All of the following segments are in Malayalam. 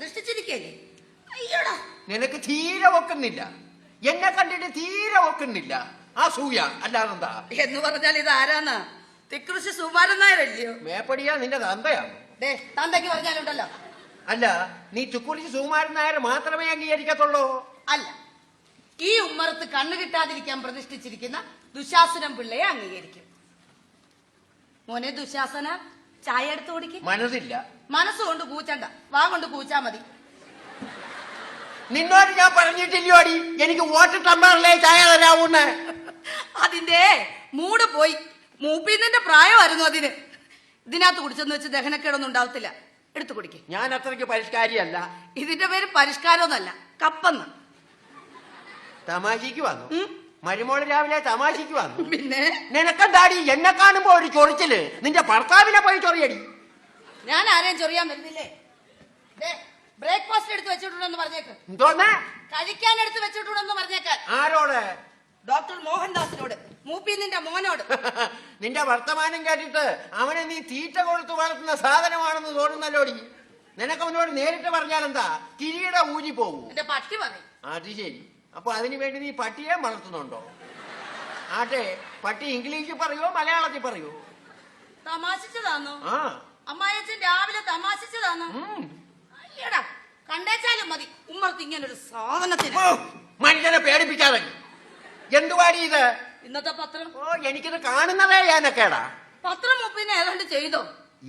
പ്രതിഷ്ഠിച്ചിരിക്കല്ലേ. അയ്യോടാ, നിനക്ക് തീരെ ഒക്കുന്നില്ല, എന്നെ കണ്ടിട്ട് തീരെ ഒക്കുന്നില്ല. അസൂയ അല്ലാതെന്താ? എന്ന് പറഞ്ഞാൽ ഇത് ആരാന്നാ? തിക്കൃഷി സുകുമാരൻ നായരല്ലയോ? മേപ്പടിയാ നിന്റെ തന്തയാണ്. തന്തയ്ക്ക് പറഞ്ഞാലുണ്ടല്ലോ. അല്ല, നീ ചുക്കുളിച്ച് സുകുമാരൻ നായർ മാത്രമേ അംഗീകരിക്കത്തുള്ളൂ? അല്ല, ഈ ഉമ്മറത്ത് കണ്ണു കിട്ടാതിരിക്കാൻ പ്രതിഷ്ഠിച്ചിരിക്കുന്ന ദുശാസനം പിള്ളയെ അംഗീകരിക്കും. മോനെ ദുശാസന, ചായ എടുത്തു കുടിക്കും. മനസ്സില്ല. മനസ്സുകൊണ്ട് കൂച്ചണ്ട, വാ കൊണ്ട് കൂച്ചാ മതി. നിന്നോട് ഞാൻ പറഞ്ഞിട്ടില്ലോടി എനിക്ക് വോട്ട് തമ്പാറല്ലേ ചായ തരാവൂന്ന്? അതിന്റെ മൂട് പോയി. മൂപ്പിന്റെ പ്രായമായിരുന്നു അതിന്. ഇതിനകത്ത് കുടിച്ചെന്ന് വെച്ച് ദഹനക്കേടൊന്നും ഉണ്ടാവത്തില്ല. എടുത്തു കുടിക്കും. ഞാൻ അത്രയ്ക്ക് പരിഷ്കാരിയല്ല. ഇതിന്റെ പേര് പരിഷ്കാരമൊന്നല്ല, കപ്പെന്ന്. തമാശക്ക് വന്നു മരുമോള് രാവിലെ തമാശക്ക് വന്നു. പിന്നെ നിനക്കെന്താടി എന്നെ കാണുമ്പോ ഒരു ചൊറിച്ചില്? നിന്റെ ഭർത്താവിനെ പോയി ചൊറിയടി. ഞാൻ ആരെയും ചൊറിയാൻ വരുന്നില്ലേ? ബ്രേക്ക്ഫാസ്റ്റ് എടുത്ത് വെച്ചിട്ടുണ്ടെന്ന് പറഞ്ഞേക്ക്. എന്തോന്ന്? കഴിക്കാൻ എടുത്ത് വെച്ചിട്ടുണ്ടെന്ന് പറഞ്ഞേക്ക്. ആരോട്? ഡോക്ടർ മോഹൻദാസിനോട്, മൂപ്പിന്നിന്റെ മോനോട്. നിന്റെ വർത്തമാനം കേട്ടിട്ട് അവനെ നീ തീറ്റ കൊടുത്ത് വളർത്തുന്ന സാധനമാണെന്ന് തോന്നുന്നല്ലോടി. നിനക്കവനോട് നേരിട്ട് പറഞ്ഞാലെന്താ? കിരീട ഊരി പോകൂ. എന്റെ പട്ടി പറയും. അത് ശരി. അപ്പൊ അതിനു വേണ്ടി നീ പട്ടിയെ വളർത്തുന്നുണ്ടോ? ആട്ടെ, പട്ടി ഇംഗ്ലീഷിൽ പറയോ മലയാളത്തിൽ പറയോ? തമാശിച്ചതാന്നോ? ആ, അമ്മായച്ചൻ രാവിലെ തമാശിച്ചതാന്നോ? അയ്യടാ, കണ്ടേച്ചാലും മതി ഉമ്മർത്ത് ഇങ്ങനൊരു സാധനത്തിന്. മനുഷ്യനെ പേടിപ്പിക്കാതെ. എന്തുവാടി ഇത്? ഇന്നത്തെ പത്രം. ഓ, എനിക്കിത് കാണുന്നതേ ഞാനൊക്കെടാ. പത്രം മുപ്പിനെ ഏതാണ്ട് ചെയ്തോ?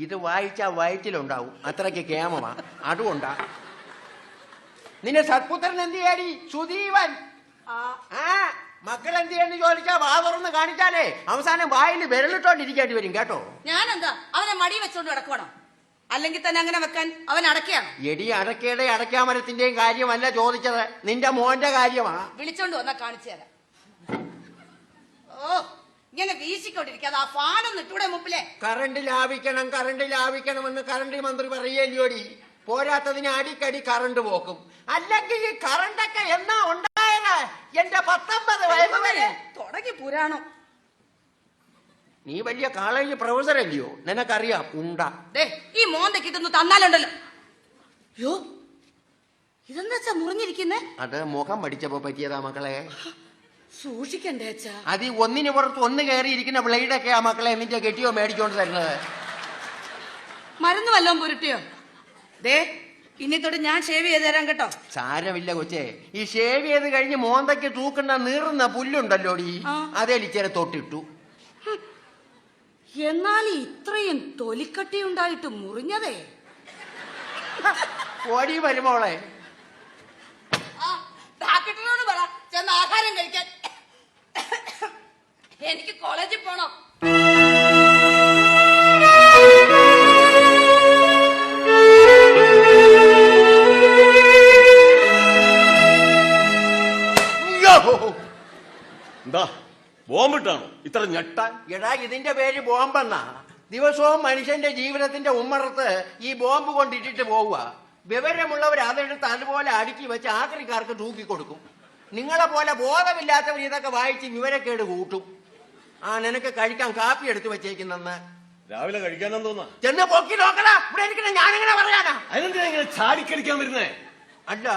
ഇത് വായിച്ചാ വയറ്റിലുണ്ടാവും, അത്രയ്ക്ക് കേമമാ. അതുകൊണ്ടാ. നിന്നെ സത്പുത്രൻ എന്ത് ചെയ്യാടി? സുധീവൻ. മക്കൾ എന്ത് ചെയ്യുന്നു ചോദിച്ചാ വാ തുറന്ന് കാണിച്ചാലേ അവസാനം വായിൽ വിരലിട്ടോണ്ടിരിക്കേണ്ടി വരും കേട്ടോ. ഞാനെന്താ അവനെ മടി വെച്ചോണ്ട് കിടക്കണോ? അല്ലെങ്കിൽ തന്നെ അങ്ങനെ വെക്കാൻ അവൻ അടക്കയാണ്. എടി, അടക്കയുടെ അടക്കാമരത്തിന്റെയും കാര്യമല്ല ചോദിച്ചത്, നിന്റെ മോന്റെ കാര്യമാ. വിളിച്ചോണ്ട് വന്നാ കാണിച്ചു തരാം. ഓ, ഇങ്ങനെ വീശിക്കൊണ്ടിരിക്കാതെ ആ ഫാനൊന്നും ഇട്ടൂടെ മുപ്പിലെ? കറണ്ട് ലാഭിക്കണം, കറണ്ട് ലാഭിക്കണമെന്ന് കറണ്ട് മന്ത്രി പറയുകയോടി. പോരാത്തതിന് അടിക്കടി കറണ്ട് പോക്കും. അല്ലെങ്കിൽ ഈ കറണ്ടൊക്കെ എന്നാ ഉണ്ടായത്? എന്റെ 19 വയസ്സ് വരെ തുടങ്ങി പുരാണം. നീ വലിയ കോളേജ് പ്രൊഫസർ അല്ലയോ? നിനക്കറിയാം ഉണ്ടാ. ഈ മോന്തയ്ക്ക് ഇതൊന്ന് തന്നാലുണ്ടല്ലോ. യോ, ഇതെന്താ വെച്ചാ മുറിഞ്ഞിരിക്കുന്നേ? അത് മുഖം പഠിച്ചപ്പോ പറ്റിയതാ മക്കളെ. സൂക്ഷിക്കണ്ടേ അച്ഛാ? അത് ഒന്നിന് പുറത്ത് ഒന്ന് കയറിയിരിക്കുന്ന ബ്ലേഡൊക്കെയാ മക്കളെ നിന്റെ കെട്ടിയോ മേടിച്ചോണ്ട് തരുന്നത്. മരുന്ന് വല്ലതും പുരട്ടിയോ? ഇനി തൊട്ട് ഞാൻ ഷേവ് ചെയ്ത് തരാം കേട്ടോ. സാരമില്ല കൊച്ചേ, ഈ ഷേവ് ചെയ്ത് കഴിഞ്ഞ് മോന്തയ്ക്ക് തൂക്കുന്ന നീറുന്ന പുല്ലുണ്ടല്ലോടി, അതേലിച്ചേരെ തൊട്ടിട്ടു. എന്നാൽ ഇത്രയും തൊലിക്കട്ടി ഉണ്ടായിട്ട് മുറിഞ്ഞതേ? ഓടി വരുമോളെ. ഡാക്ടറിനോട് പറ ചെന്ന് ആഹാരം കഴിക്കാൻ. എനിക്ക് കോളേജിൽ പോണം. എന്താ ബോംബിട്ടാണോ ഇത്ര ഞെട്ടാൻ? എടാ, ഇതിന്റെ പേര് ബോംബെന്നാ. ദിവസവും മനുഷ്യന്റെ ജീവിതത്തിന്റെ ഉമ്മറത്ത് ഈ ബോംബ് കൊണ്ടിട്ടിട്ട് പോവുക. വിവരമുള്ളവർ അതെടുത്ത് അതുപോലെ അടുക്കി വെച്ച് ആക്രിക്കാർക്ക് തൂക്കിക്കൊടുക്കും. നിങ്ങളെ പോലെ ബോധമില്ലാത്തവർ ഇതൊക്കെ വായിച്ച് വിവരക്കേട് കൂട്ടും. നിനക്ക് കഴിക്കാൻ കാപ്പി എടുത്തു വെച്ചേക്കുന്നെന്ന്. രാവിലെ കഴിക്കാനെന്ന് തോന്നാ? ചെന്ന് പൊക്കി നോക്കടാ. ഇവിടെ ഇരിക്കണ ഞാനെങ്ങനെ പറയാനാ? അതിനെന്തിനാ ഇങ്ങനെ ചാടിക്കടിക്കാൻ വരുന്നേ? അല്ല,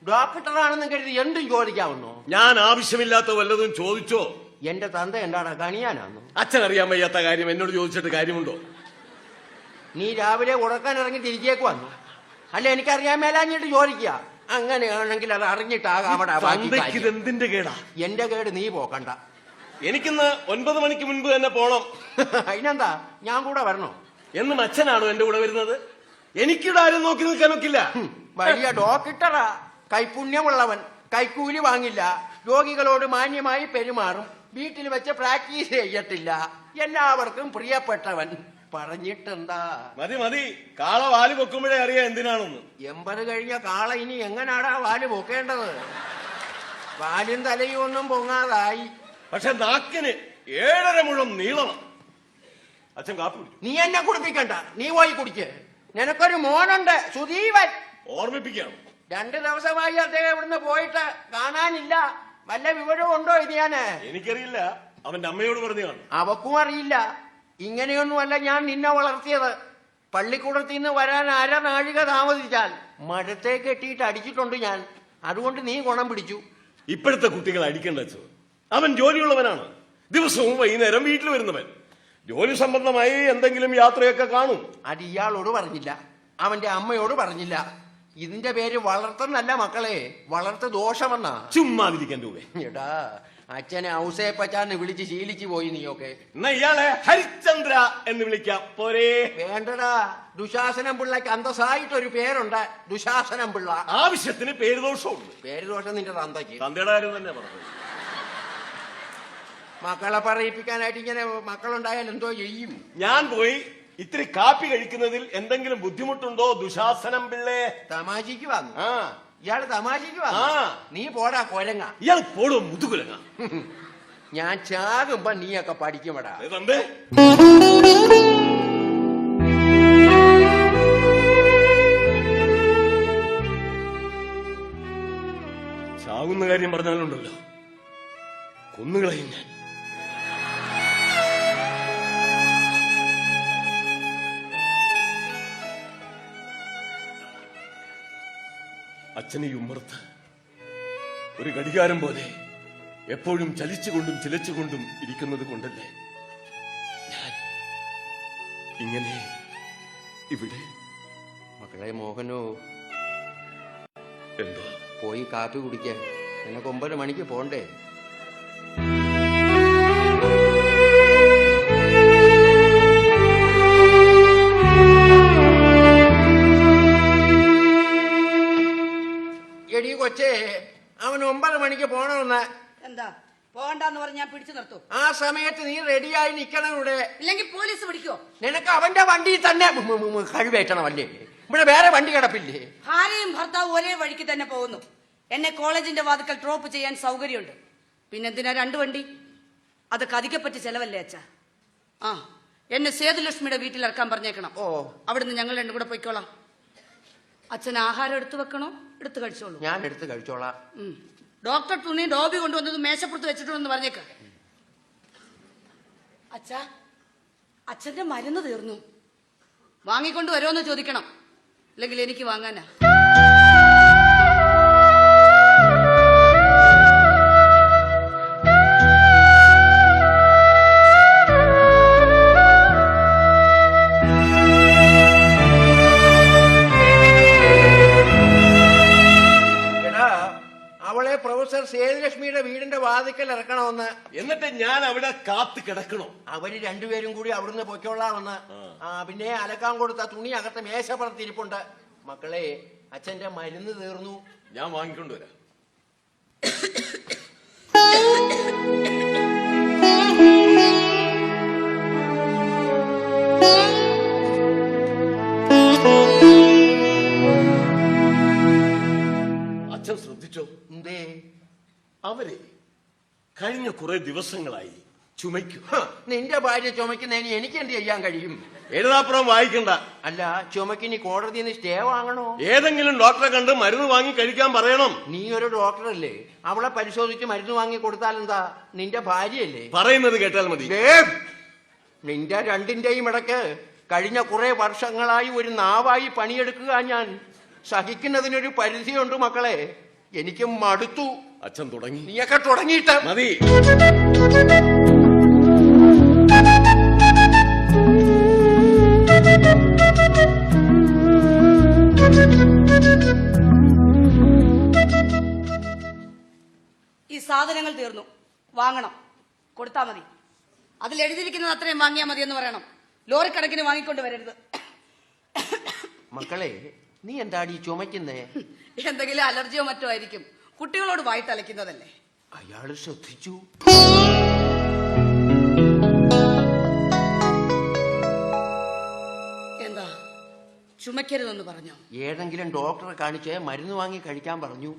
ഡോക്ടറാണെന്ന് കരുതി എന്തും ചോദിക്കാവുന്നോ? ഞാൻ ആവശ്യമില്ലാത്ത വല്ലതും ചോദിച്ചോ? എന്റെ തന്ത എന്താടാ കണിയാനാന്നോ? അച്ഛൻ അറിയാൻ വയ്യാത്ത കാര്യം എന്നോട് ചോദിച്ചിട്ട് കാര്യമുണ്ടോ? നീ രാവിലെ ഉടക്കാൻ ഇറങ്ങി തിരിച്ചേക്ക് വന്നു. അല്ല, എനിക്കറിയാൻ മേലാഞ്ഞിട്ട് ചോദിക്കുക. അങ്ങനെയാണെങ്കിൽ അത് അറിഞ്ഞിട്ടാകാം അവിടെ. എന്തിന്റെ കേടാ? എന്റെ കേട് നീ പോക്കണ്ട. എനിക്കിന്ന് 9 മണിക്ക് മുൻപ് തന്നെ പോണം. അതിനെന്താ, ഞാൻ കൂടെ വരണോ? എന്നും അച്ഛനാണോ എന്റെ കൂടെ വരുന്നത്? എനിക്കിവിടെ ആരും നോക്കി നിൽക്കാനൊക്കില്ല. വലിയ ഡോക്ടറാ, കൈപുണ്യമുള്ളവൻ, കൈക്കൂലി വാങ്ങില്ല, രോഗികളോട് മാന്യമായി പെരുമാറും, വീട്ടിൽ വെച്ച് പ്രാക്ടീസ് ചെയ്യത്തില്ല, എല്ലാവർക്കും പ്രിയപ്പെട്ടവൻ. പറഞ്ഞിട്ടെന്താ? മതി മതി, കാള വാല് പൊക്കുമ്പോഴേ അറിയാം എന്തിനാണെന്ന്. 80 കഴിഞ്ഞ കാള ഇനി എങ്ങനാടാ വാല് പൊക്കേണ്ടത്? വാലും തലയും ഒന്നും പൊങ്ങാതായി. പക്ഷെ നാക്കിന് 7.5 മുഴം നീളണം. അച്ഛൻ കാപ്പി കുടിക്കും. നീ എന്നെ കുടിപ്പിക്കണ്ട, നീ പോയി കുടിക്ക്. നിനക്കൊരു മോനുണ്ട്, സുധീവൻ. ഓർമ്മിപ്പിക്കാം. 2 ദിവസമായി അദ്ദേഹം ഇവിടുന്ന് പോയിട്ട് കാണാനില്ല. വല്ല വിവരവും ഉണ്ടോ ഇത്? എനിക്കറിയില്ല, അവന്റെ അമ്മയോട് പറഞ്ഞു കാണും. അവക്കും അറിയില്ല. ഇങ്ങനെയൊന്നുമല്ല ഞാൻ നിന്നെ വളർത്തിയത്. പള്ളിക്കൂടത്തിൽ നിന്ന് വരാൻ അരനാഴിക താമസിച്ചാൽ മരത്തെ കെട്ടിയിട്ട് അടിച്ചിട്ടുണ്ട് ഞാൻ. അതുകൊണ്ട് നീ ഗുണം പിടിച്ചു. ഇപ്പോഴത്തെ കുട്ടികൾ അടിക്കേണ്ട അച്ഛൻ. അവൻ ജോലിയുള്ളവനാണ്. ദിവസവും വൈകുന്നേരം വീട്ടിൽ വരുന്നവൻ. ജോലി സംബന്ധമായി എന്തെങ്കിലും യാത്രയൊക്കെ കാണും. അത് ഇയാളോട് പറഞ്ഞില്ല, അവന്റെ അമ്മയോട് പറഞ്ഞില്ല. ഇതിന്റെ പേര് വളർത്തുന്നല്ല മക്കളെ, വളർത്ത് ദോഷമെന്നാ. ചുമ്മാതിരിക്കാൻ രൂപേ. എടാ, അച്ഛനെ ഔസേപ്പച്ചാന്ന് വിളിച്ച് ശീലിച്ചു പോയി നീയൊക്കെ. എന്നാ ഇയാളെ ഹരിചന്ദ്ര എന്ന് വിളിക്കാം പോരേ? വേണ്ടടാ, ദുശാസനം പിള്ളക്ക് അന്തസ്സായിട്ടൊരു പേരുണ്ട്, ദുശാസനം പിള്ള. ആവശ്യത്തിന് പേര് ദോഷമുണ്ട്. പേര് ദോഷം നിന്റെ തന്തയ്ക്ക്. തന്തയുടെ കാര്യം തന്നെ പറഞ്ഞു. മക്കളെ പറയിപ്പിക്കാനായിട്ട് ഇങ്ങനെ മക്കളുണ്ടായാൽ എന്തോ ചെയ്യും? ഞാൻ പോയി ഇത്തിരി കാപ്പി കഴിക്കുന്നതിൽ എന്തെങ്കിലും ബുദ്ധിമുട്ടുണ്ടോ ദുശാസനം പിള്ളേ? തമാശക്ക് വന്നു. ആ, ഇയാള് തമാശക്ക് വന്നു. ആ. നീ പോടാ കൊരങ്ങ. ഇയാൾ പോടോ മുതുകുലങ്ങ. ഞാൻ ചാകുമ്പോ നീയൊക്കെ പഠിക്കുമടാ. തന്തേ, ചാകുന്ന കാര്യം പറഞ്ഞാലുണ്ടല്ലോ, കൊന്നുകളയും ഞാൻ. അച്ഛനെ ഉമ്മർത്ത് ഒരു ഘടികാരം പോലെ എപ്പോഴും ചലിച്ചുകൊണ്ടും ചിലച്ചുകൊണ്ടും ഇരിക്കുന്നത് കൊണ്ടല്ലേ ഞാൻ ഇങ്ങനെ ഇവിടെ? മക്കളെ മോഹനോ, എന്തോ? പോയി കാപ്പി കുടിക്കാൻ. നിനക്ക് 9 മണിക്ക് പോണ്ടേ? എടി കൊച്ചേ, അവൻ 9 മണിക്ക് പോണമെന്ന്. എന്താ പോകണ്ടെന്ന് പറഞ്ഞ് ഞാൻ പിടിച്ചു നിർത്തും? ആ സമയത്ത് നീ റെഡിയായി നിക്കണം ഇവിടെ. ഇല്ലെങ്കിൽ പോലീസ് പിടിക്കോ? നിനക്ക് അവന്റെ വണ്ടി തന്നെ കഴിവേറ്റണമല്ലേ? ഇവിടെ വേറെ വണ്ടി കിടപ്പില്ലേ? ഭാര്യയും ഭർത്താവും ഒരേ വഴിക്ക് തന്നെ പോകുന്നു. എന്നെ കോളേജിന്റെ വാതിക്കൽ ഡ്രോപ്പ് ചെയ്യാൻ സൗകര്യമുണ്ട്. പിന്നെന്തിനാ 2 വണ്ടി? അത് കതിക്കപ്പറ്റി ചെലവല്ലേ അച്ഛാ? ആ, എന്നെ സേതുലക്ഷ്മിയുടെ വീട്ടിൽ ഇറക്കാൻ പറഞ്ഞേക്കണം. ഓ, അവിടുന്ന് ഞങ്ങൾ 2 കൂടെ പൊയ്ക്കോളാം. അച്ഛൻ ആഹാരം എടുത്തു വെക്കണോ? എടുത്തു കഴിച്ചോളൂ. ഞാൻ എടുത്ത് കഴിച്ചോളാം. ഡോക്ടർ തുണി ഡോബി കൊണ്ടുവന്നത് മേശപ്പുറത്ത് വെച്ചിട്ടുണ്ടെന്ന് പറഞ്ഞേക്ക. അച്ഛാ, അച്ഛന്റെ മരുന്ന് തീർന്നു. വാങ്ങിക്കൊണ്ട് വരുമോന്ന് ചോദിക്കണം, അല്ലെങ്കിൽ എനിക്ക് വാങ്ങാനാ. പ്രൊഫസർ സേതുലക്ഷ്മിയുടെ വീടിന്റെ വാതിക്കൽ ഇറക്കണമെന്ന്. എന്നിട്ട് ഞാൻ അവിടെ കാത്തു കിടക്കണോ? അവര് 2 പേരും കൂടി അവിടുന്ന് പൊയ്ക്കൊള്ളാമെന്ന്. പിന്നെ അലക്കാൻ കൊടുത്ത തുണി അകത്ത് മേശപ്പുറത്തിരിപ്പുണ്ട്. മക്കളെ, അച്ഛന്റെ മരുന്ന് തീർന്നു. ഞാൻ വാങ്ങിക്കൊണ്ടുവരാം. അച്ഛൻ ശ്രദ്ധിച്ചോ? എന്തേ? അവരെ കഴിഞ്ഞ കുറെ ദിവസങ്ങളായി ചുമയ്ക്കും. നിന്റെ ഭാര്യ ചുമക്കുന്നതിന് എനിക്ക് എന്ത് ചെയ്യാൻ കഴിയും? എഴുതാപ്പുറം വായിക്കണ്ട. അല്ല, ചുമക്കിനി കോടതിയിൽ നിന്ന് സ്റ്റേ വാങ്ങണോ? ഏതെങ്കിലും ഡോക്ടറെ കണ്ട് മരുന്ന് വാങ്ങി കഴിക്കാൻ പറയണം. നീ ഒരു ഡോക്ടറല്ലേ? അവളെ പരിശോധിച്ച് മരുന്ന് വാങ്ങി കൊടുത്താൽ എന്താ? നിന്റെ ഭാര്യയല്ലേ? പറയുന്നത് കേട്ടാൽ മതി. നിന്റെ രണ്ടിന്റെയും ഇടയ്ക്ക് കഴിഞ്ഞ കുറെ വർഷങ്ങളായി ഒരു നാവായി പണിയെടുക്കുക ഞാൻ. സഹിക്കുന്നതിനൊരു പരിധിയുണ്ട് മക്കളെ. എനിക്ക് മടുത്തു. അച്ഛൻ തുടങ്ങി. നീയൊക്കെ തുടങ്ങിയിട്ട് മതി. ഈ സാധനങ്ങൾ തീർന്നു, വാങ്ങണം. കൊടുത്താ മതി. അതിൽ എഴുതിയിരിക്കുന്നത് അത്രയും വാങ്ങിയാൽ മതി എന്ന് പറയണം. ലോറിക്കണക്കിന് വാങ്ങിക്കൊണ്ട് വരരുത്. മക്കളെ, നീ എന്താടി ചുമക്കുന്നേ? എന്തെങ്കിലും അലർജിയോ മറ്റോ ആയിരിക്കും. കുട്ടികളോട് വായിട്ട് അലയ്ക്കുന്നതല്ലേ. അയാള് ശ്രദ്ധിച്ചു. എന്താ, ചുമക്കരുതെന്ന് പറഞ്ഞോ? ഏതെങ്കിലും ഡോക്ടറെ കാണിച്ച് മരുന്ന് വാങ്ങി കഴിക്കാൻ പറഞ്ഞു.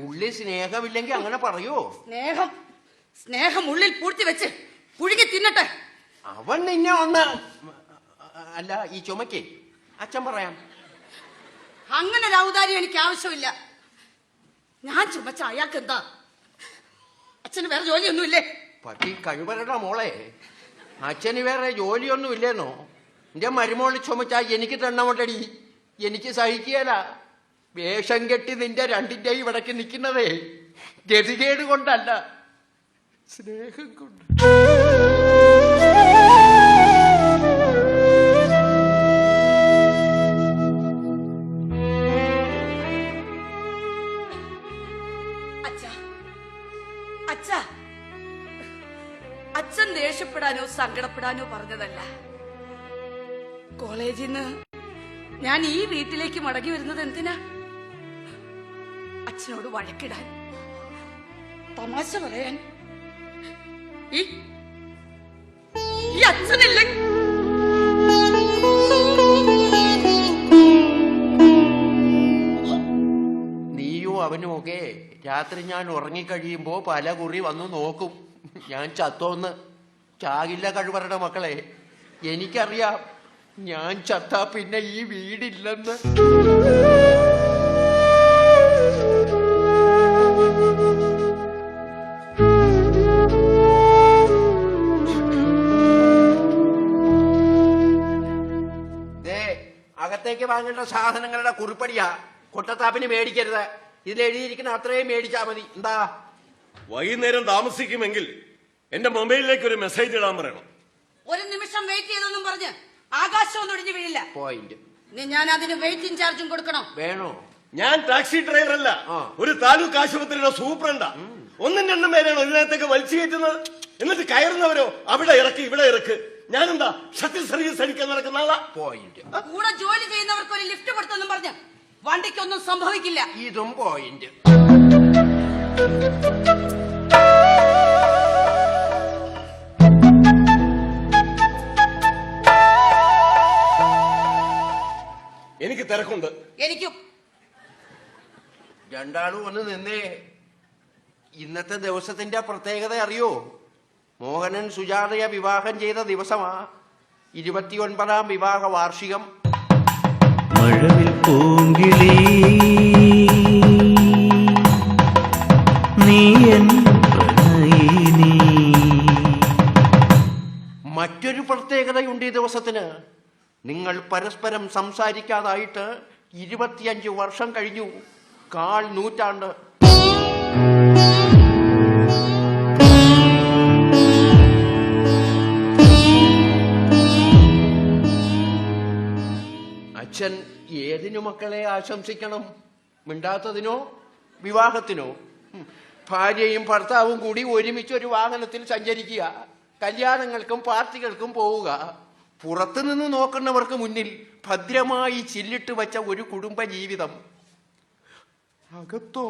ഉള്ളിൽ സ്നേഹമില്ലെങ്കിൽ അങ്ങനെ പറയോ? സ്നേഹം ഉള്ളിൽ പൂഴ്ത്തി വെച്ച് പുഴുകി തിന്നട്ടെ. അവൻ നിന്നെ ഒന്ന് അല്ല ഈ ചുമക്കേ അച്ഛൻ പറയാം. അങ്ങനെ ഒരു ഔദാര്യം എനിക്ക് ആവശ്യമില്ല. ഞാൻ ചുമച്ച അയാൾക്ക് എന്താ? അച്ഛന് വേറെ ജോലിയൊന്നുമില്ലേ? പട്ടി കഴിവരുടെ മോളെ, അച്ഛന് വേറെ ജോലിയൊന്നും ഇല്ലേന്നോ? എന്റെ മരുമോള് ചുമച്ചാ എനിക്ക് തണ്ണമട്ടടി, എനിക്ക് സഹിക്കുകയല്ല. വേഷം കെട്ടി നിന്റെ രണ്ടിന്റെയും ഇടയ്ക്ക് നിൽക്കുന്നതേ ഗതികേട് കൊണ്ടല്ല, സ്നേഹം കൊണ്ട്. അച്ഛൻ ദേഷ്യപ്പെടാനോ സങ്കടപ്പെടാനോ പറഞ്ഞതല്ല. കോളേജിൽ നിന്ന് ഞാൻ ഈ വീട്ടിലേക്ക് മടങ്ങി വരുന്നത് എന്തിനാ? അച്ഛനോട് വഴക്കിടാൻ, തമാശ പറയാൻ. ഈ അച്ഛനില്ലേ? നീയും അവനും ഒക്കെ രാത്രി ഞാൻ ഉറങ്ങിക്കഴിയുമ്പോ പല കുറി വന്നു നോക്കും ഞാൻ ചത്തോന്ന്. ചാകില്ല കഴിവരുടെ മക്കളെ, എനിക്കറിയാം ഞാൻ ചത്താ പിന്നെ ഈ വീടില്ലെന്ന്. അകത്തേക്ക് വാങ്ങേണ്ട സാധനങ്ങളുടെ കുറിപ്പടിയാ, കൊട്ടത്താപ്പിന് മേടിക്കരുത്. ഇതിലെഴുതിയിരിക്കുന്ന അത്രയും മേടിച്ചാ മതി. എന്താ? വൈകുന്നേരം താമസിക്കുമെങ്കിൽ എന്റെ മൊബൈലിലേക്ക് ഒരു മെസ്സേജ് ഇടാൻ പറയണം. ഒരു നിമിഷം വെയിറ്റ് ചെയ്തെന്നും പറഞ്ഞ് ആകാശമൊന്നും ഒടിഞ്ഞു വീഴില്ല. പോയിന്റ്. ഞാൻ അതിന് വെയിറ്റിംഗ് ചാർജും കൊടുക്കണോ? വേണോ? ഞാൻ ടാക്സി ഡ്രൈവർ അല്ല, ഒരു താലൂക്ക് ആശുപത്രിയുടെ സൂപ്രണ്ടാ. ഒന്നും രണ്ടും പേരാണ് ഇതിനകത്തേക്ക് വലിച്ചു കയറ്റുന്നത്. എന്നിട്ട് കയറുന്നവരോ അവിടെ ഇറക്ക് ഇവിടെ ഇറക്ക്. ഞാനെന്താ ഷട്ടിൽ സർവീസ് അടിക്കാൻ നടക്കുന്ന ആളാ? പോയിന്റ്. കൂടെ ജോലി ചെയ്യുന്നവർക്ക് ഒരു ലിഫ്റ്റ് കൊടുത്തെന്നും പറഞ്ഞ് വണ്ടിക്കൊന്നും സംഭവിക്കില്ല. ഇതും പോയിന്റ്. എനിക്ക് തിരക്കുണ്ട്. എനിക്കും. രണ്ടാളും ഒന്ന് നിന്നേ. ഇന്നത്തെ ദിവസത്തിന്റെ പ്രത്യേകത അറിയോ? മോഹനൻ സുജാതയെ വിവാഹം ചെയ്ത ദിവസമാ. 29ാം വിവാഹ വാർഷികം. മഴവിൽ പൂങ്കിളി നീ എൻ പ്രണയിനി. മറ്റൊരു പ്രത്യേകതയുണ്ട് ഈ ദിവസത്തിന്. നിങ്ങൾ പരസ്പരം സംസാരിക്കാതായിട്ട് 25 വർഷം കഴിഞ്ഞു. 1/4 നൂറ്റാണ്ട്. അച്ഛൻ ഏതിനു മക്കളെ ആശംസിക്കണം? മിണ്ടാത്തതിനോ വിവാഹത്തിനോ? ഭാര്യയും ഭർത്താവും കൂടി ഒരുമിച്ച് ഒരു വാഹനത്തിൽ സഞ്ചരിക്കുക, കല്യാണങ്ങൾക്കും പാർട്ടികൾക്കും പോവുക. പുറത്തുനിന്ന് നോക്കുന്നവർക്ക് മുന്നിൽ ഭദ്രമായി ചില്ലിട്ട് വച്ച ഒരു കുടുംബ ജീവിതം. അകത്തോ